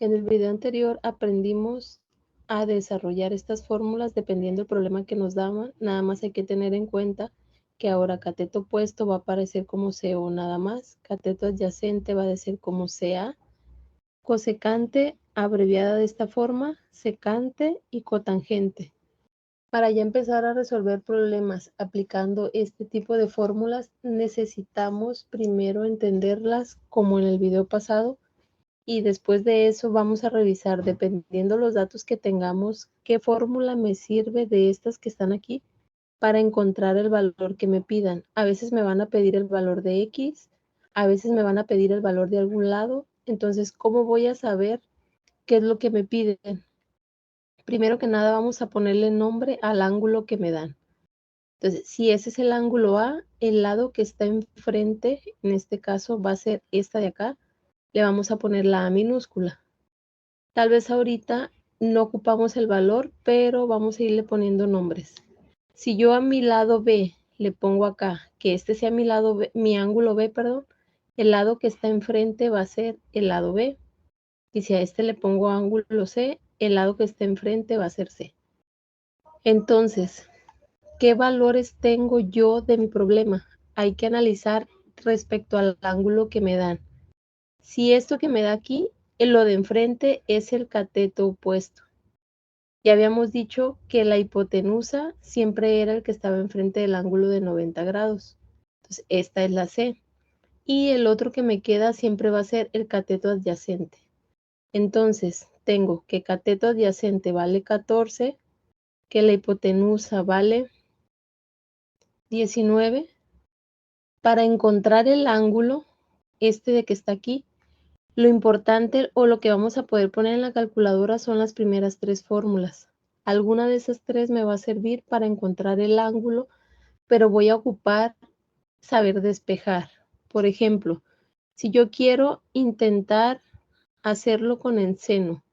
En el video anterior aprendimos a desarrollar estas fórmulas dependiendo del problema que nos daban. Nada más hay que tener en cuenta que ahora cateto opuesto va a aparecer como CO nada más. Cateto adyacente va a ser como CA. Cosecante abreviada de esta forma, secante y cotangente. Para ya empezar a resolver problemas aplicando este tipo de fórmulas, necesitamos primero entenderlas como en el video pasado y después de eso vamos a revisar, dependiendo los datos que tengamos, qué fórmula me sirve de estas que están aquí para encontrar el valor que me pidan. A veces me van a pedir el valor de X, a veces me van a pedir el valor de algún lado. Entonces, ¿cómo voy a saber qué es lo que me piden? Primero que nada vamos a ponerle nombre al ángulo que me dan. Entonces, si ese es el ángulo A, el lado que está enfrente, en este caso va a ser esta de acá, le vamos a poner la A minúscula. Tal vez ahorita no ocupamos el valor, pero vamos a irle poniendo nombres. Si yo a mi lado B le pongo acá, que este sea mi lado B, mi ángulo B, perdón, el lado que está enfrente va a ser el lado B. Y si a este le pongo ángulo C, el lado que está enfrente va a ser C. Entonces, ¿qué valores tengo yo de mi problema? Hay que analizar respecto al ángulo que me dan. Si esto que me da aquí, lo de enfrente es el cateto opuesto. Ya habíamos dicho que la hipotenusa siempre era el que estaba enfrente del ángulo de 90 grados. Entonces, esta es la C. Y el otro que me queda siempre va a ser el cateto adyacente. Entonces, tengo que cateto adyacente vale 14, que la hipotenusa vale 19. Para encontrar el ángulo, este de que está aquí, lo importante o lo que vamos a poder poner en la calculadora son las primeras tres fórmulas. Alguna de esas tres me va a servir para encontrar el ángulo, pero voy a ocupar saber despejar. Por ejemplo, si yo quiero intentar hacerlo con el seno.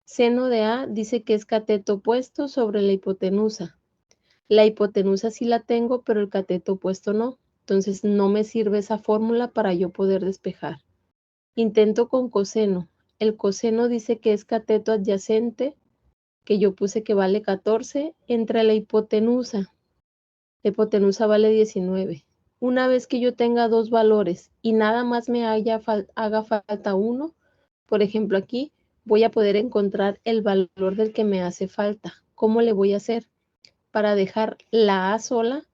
Seno de A dice que es cateto opuesto sobre la hipotenusa. La hipotenusa sí la tengo, pero el cateto opuesto no. Entonces no me sirve esa fórmula para yo poder despejar. Intento con coseno. El coseno dice que es cateto adyacente, que yo puse que vale 14, entre la hipotenusa. La hipotenusa vale 19. Una vez que yo tenga dos valores y nada más me haga falta uno, por ejemplo aquí, voy a poder encontrar el valor del que me hace falta. ¿Cómo le voy a hacer? Para dejar la A sola,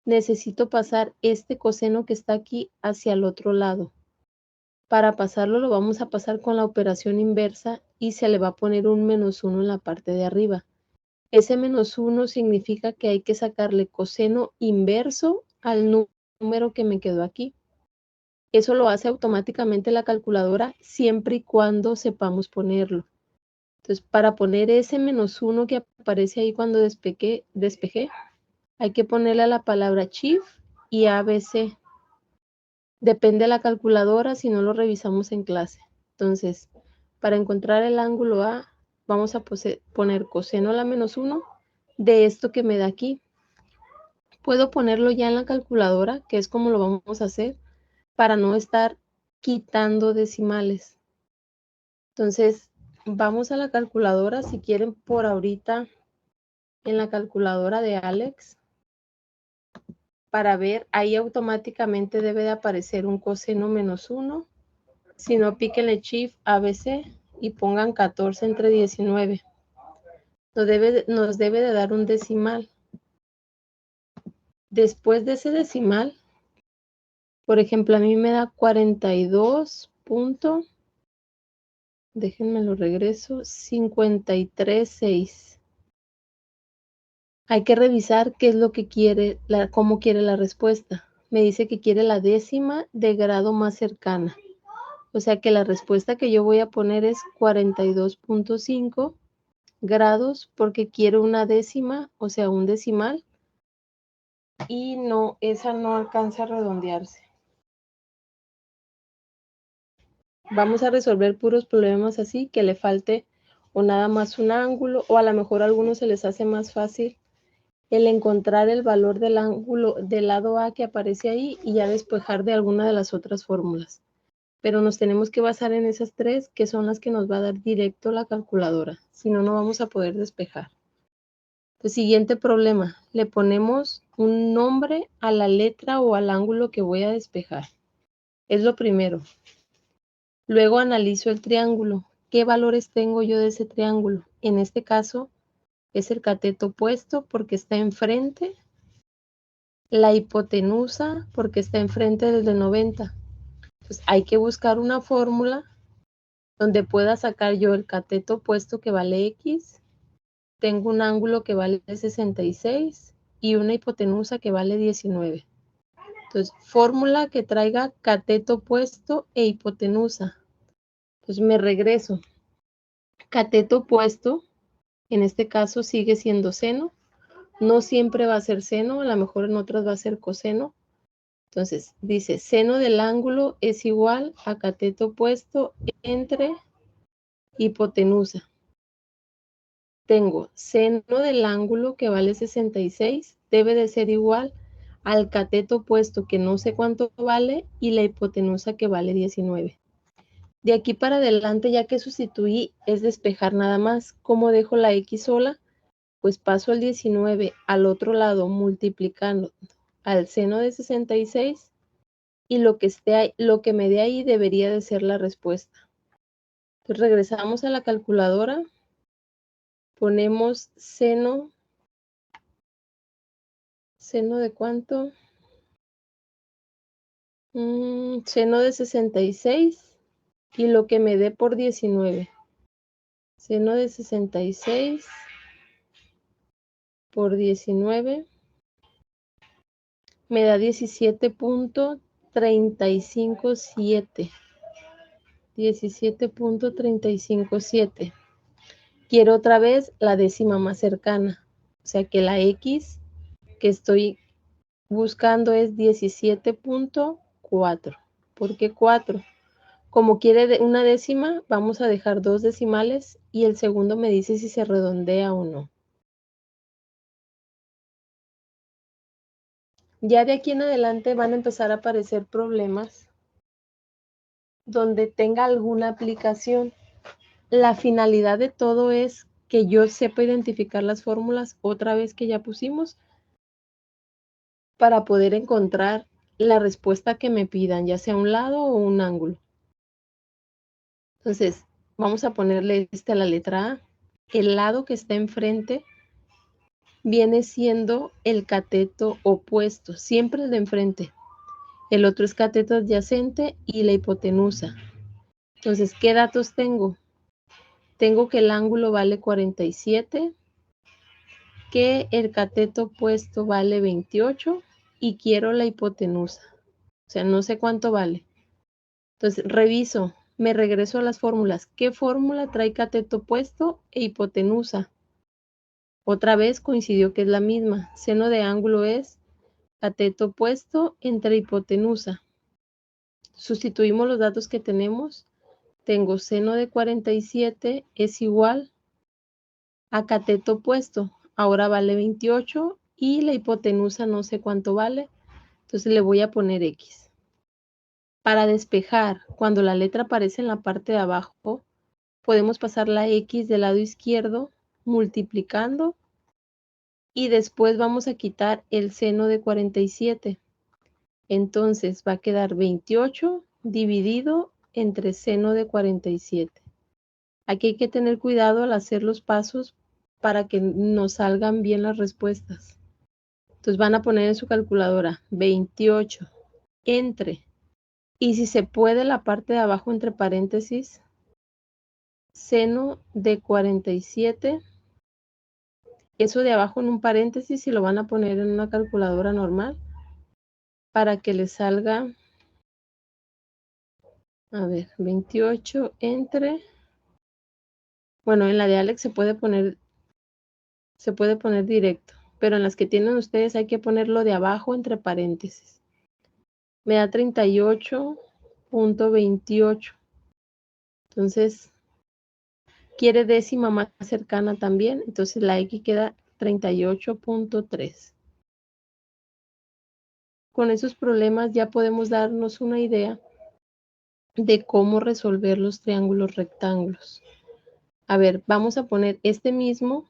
necesito pasar este coseno que está aquí hacia el otro lado. Para pasarlo lo vamos a pasar con la operación inversa y se le va a poner un -1 en la parte de arriba. Ese -1 significa que hay que sacarle coseno inverso al número que me quedó aquí. Eso lo hace automáticamente la calculadora siempre y cuando sepamos ponerlo. Entonces, para poner ese -1 que aparece ahí cuando despejé, hay que ponerle a la palabra shift y ABC. Depende de la calculadora, si no lo revisamos en clase. Entonces, para encontrar el ángulo A, vamos a poner coseno a la -1 de esto que me da aquí. Puedo ponerlo ya en la calculadora, que es como lo vamos a hacer, para no estar quitando decimales. Entonces, vamos a la calculadora, si quieren por ahorita, en la calculadora de Alex, para ver, ahí automáticamente debe de aparecer un coseno -1. Si no, píquenle Shift ABC y pongan 14 entre 19. Nos debe de dar un decimal. Después de ese decimal, por ejemplo, a mí me da 42. Déjenme lo regreso, 53.6. Hay que revisar qué es lo que quiere, cómo quiere la respuesta. Me dice que quiere la décima de grado más cercana. O sea que la respuesta que yo voy a poner es 42.5 grados porque quiero una décima, o sea, un decimal. Y no, esa no alcanza a redondearse. Vamos a resolver puros problemas así, que le falte o nada más un ángulo, o a lo mejor a algunos se les hace más fácil el encontrar el valor del ángulo del lado A que aparece ahí y ya despejar de alguna de las otras fórmulas. pero nos tenemos que basar en esas tres, que son las que nos va a dar directo la calculadora. Si no, no vamos a poder despejar. El siguiente problema, le ponemos un nombre a la letra o al ángulo que voy a despejar. Es lo primero. Luego analizo el triángulo. ¿Qué valores tengo yo de ese triángulo? En este caso es el cateto opuesto porque está enfrente, la hipotenusa porque está enfrente del de 90. Pues hay que buscar una fórmula donde pueda sacar yo el cateto opuesto que vale X, tengo un ángulo que vale 66 y una hipotenusa que vale 19. Entonces, fórmula que traiga cateto opuesto e hipotenusa. Pues me regreso. Cateto opuesto, en este caso sigue siendo seno. No siempre va a ser seno, a lo mejor en otras va a ser coseno. Entonces, dice, seno del ángulo es igual a cateto opuesto entre hipotenusa. Tengo seno del ángulo que vale 66, debe de ser igual al cateto opuesto que no sé cuánto vale y la hipotenusa que vale 19. De aquí para adelante, ya que sustituí, es despejar nada más. ¿Cómo dejo la X sola? Pues paso el 19 al otro lado multiplicando al seno de 66 y lo que esté ahí, lo que me dé ahí debería de ser la respuesta. Entonces regresamos a la calculadora, ponemos seno ¿de cuánto? Seno de 66 y lo que me dé por 19. Seno de 66 por 19 me da 17.357. 17.357. Quiero otra vez la décima más cercana. O sea que la X que estoy buscando es 17.4. ¿Por qué 4? Como quiere una décima, vamos a dejar 2 decimales y el segundo me dice si se redondea o no. Ya de aquí en adelante van a empezar a aparecer problemas donde tenga alguna aplicación. La finalidad de todo es que yo sepa identificar las fórmulas otra vez que ya pusimos para poder encontrar la respuesta que me pidan, ya sea un lado o un ángulo. Entonces, vamos a ponerle a la letra A. El lado que está enfrente viene siendo el cateto opuesto, siempre el de enfrente. El otro es cateto adyacente y la hipotenusa. Entonces, ¿qué datos tengo? Tengo que el ángulo vale 47, que el cateto opuesto vale 28 y quiero la hipotenusa. O sea, no sé cuánto vale. Entonces, reviso, me regreso a las fórmulas. ¿Qué fórmula trae cateto opuesto e hipotenusa? Otra vez coincidió que es la misma. Seno de ángulo es cateto opuesto entre hipotenusa. Sustituimos los datos que tenemos. Tengo seno de 47 es igual a cateto opuesto. Ahora vale 28 y la hipotenusa no sé cuánto vale. Entonces le voy a poner X. Para despejar, cuando la letra aparece en la parte de abajo, podemos pasar la X del lado izquierdo multiplicando y después vamos a quitar el seno de 47. Entonces va a quedar 28 dividido entre seno de 47. Aquí hay que tener cuidado al hacer los pasos para que nos salgan bien las respuestas. Entonces van a poner en su calculadora 28 entre, y si se puede la parte de abajo entre paréntesis, seno de 47. Eso de abajo en un paréntesis y lo van a poner en una calculadora normal para que les salga, a ver, 28 entre, bueno, en la de Alex se puede poner directo, pero en las que tienen ustedes hay que ponerlo de abajo entre paréntesis. Me da 38.28. Entonces, quiere décima más cercana también, entonces la X queda 38.3. Con esos problemas ya podemos darnos una idea de cómo resolver los triángulos rectángulos. A ver, vamos a poner este mismo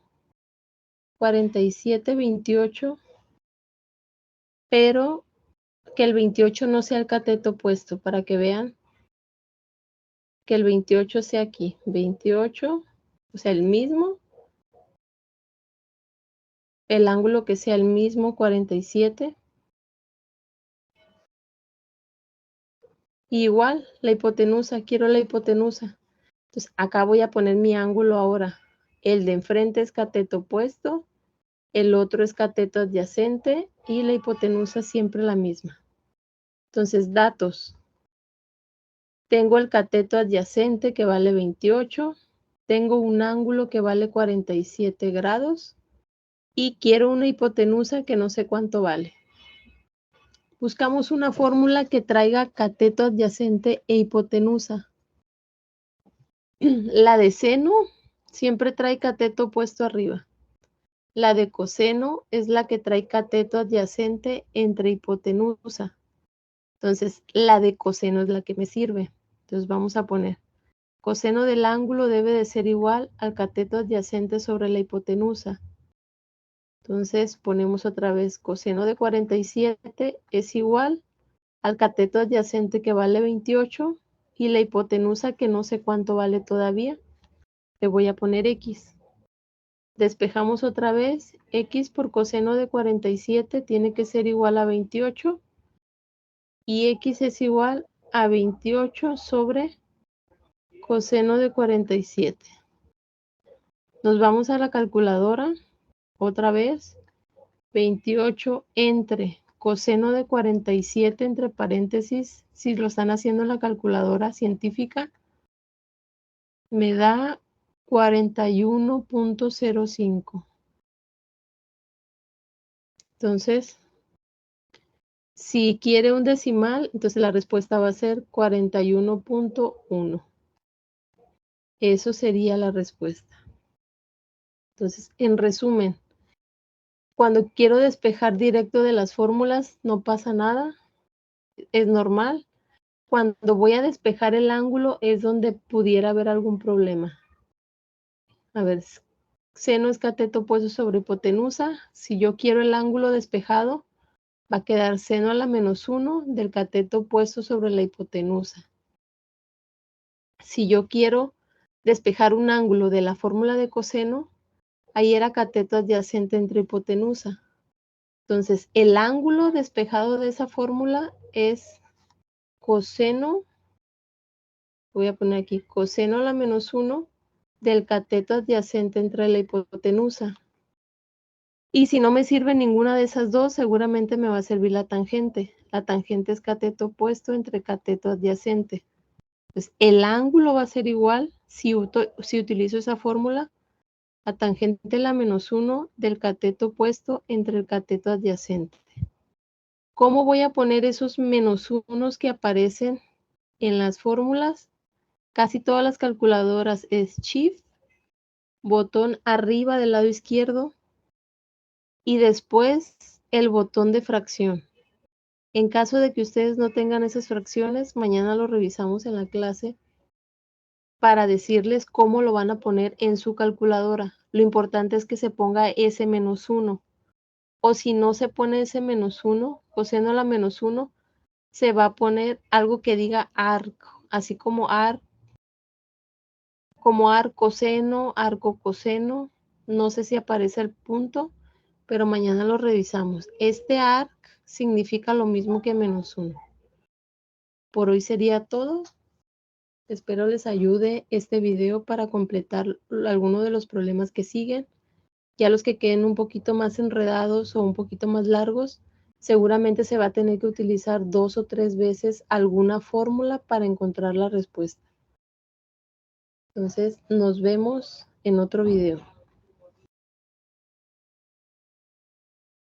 47, 28, pero que el 28 no sea el cateto opuesto, para que vean que el 28 sea aquí, 28, o sea, el mismo, el ángulo que sea el mismo, 47. Y igual, la hipotenusa, quiero la hipotenusa. Entonces, acá voy a poner mi ángulo ahora. El de enfrente es cateto opuesto, el otro es cateto adyacente y la hipotenusa siempre la misma. Entonces, datos. Tengo el cateto adyacente que vale 28, tengo un ángulo que vale 47 grados y quiero una hipotenusa que no sé cuánto vale. Buscamos una fórmula que traiga cateto adyacente e hipotenusa. La de seno siempre trae cateto opuesto arriba. La de coseno es la que trae cateto adyacente entre hipotenusa. Entonces, la de coseno es la que me sirve. Entonces, vamos a poner coseno del ángulo debe de ser igual al cateto adyacente sobre la hipotenusa. Entonces, ponemos otra vez coseno de 47 es igual al cateto adyacente que vale 28 y la hipotenusa que no sé cuánto vale todavía. Le voy a poner X. Despejamos otra vez. X por coseno de 47 tiene que ser igual a 28 y X es igual a 28 sobre coseno de 47. Nos vamos a la calculadora. Otra vez. 28 entre coseno de 47 entre paréntesis, si lo están haciendo en la calculadora científica, me da 41.05. Entonces, si quiere un decimal, entonces la respuesta va a ser 41.1. Eso sería la respuesta. Entonces, en resumen, cuando quiero despejar directo de las fórmulas, no pasa nada, es normal. Cuando voy a despejar el ángulo es donde pudiera haber algún problema. A ver, seno es cateto opuesto sobre hipotenusa. Si yo quiero el ángulo despejado, va a quedar seno a la menos 1 del cateto opuesto sobre la hipotenusa. Si yo quiero despejar un ángulo de la fórmula de coseno, ahí era cateto adyacente entre hipotenusa. Entonces, el ángulo despejado de esa fórmula es coseno, voy a poner aquí, coseno a la menos 1 del cateto adyacente entre la hipotenusa. Y si no me sirve ninguna de esas dos, seguramente me va a servir la tangente. La tangente es cateto opuesto entre cateto adyacente. Pues el ángulo va a ser igual si utilizo esa fórmula a tangente la menos 1 del cateto opuesto entre el cateto adyacente. ¿Cómo voy a poner esos menos unos que aparecen en las fórmulas? Casi todas las calculadoras es Shift, botón arriba del lado izquierdo y después el botón de fracción. En caso de que ustedes no tengan esas fracciones, mañana lo revisamos en la clase para decirles cómo lo van a poner en su calculadora. Lo importante es que se ponga ese menos 1. O si no se pone ese menos 1, coseno a la menos 1, se va a poner algo que diga arco, así como coseno, arco coseno. No sé si aparece el punto, pero mañana lo revisamos. Este arc significa lo mismo que menos 1. Por hoy sería todo. Espero les ayude este video para completar alguno de los problemas que siguen. Ya los que queden un poquito más enredados o un poquito más largos, seguramente se va a tener que utilizar 2 o 3 veces alguna fórmula para encontrar la respuesta. Entonces, nos vemos en otro video.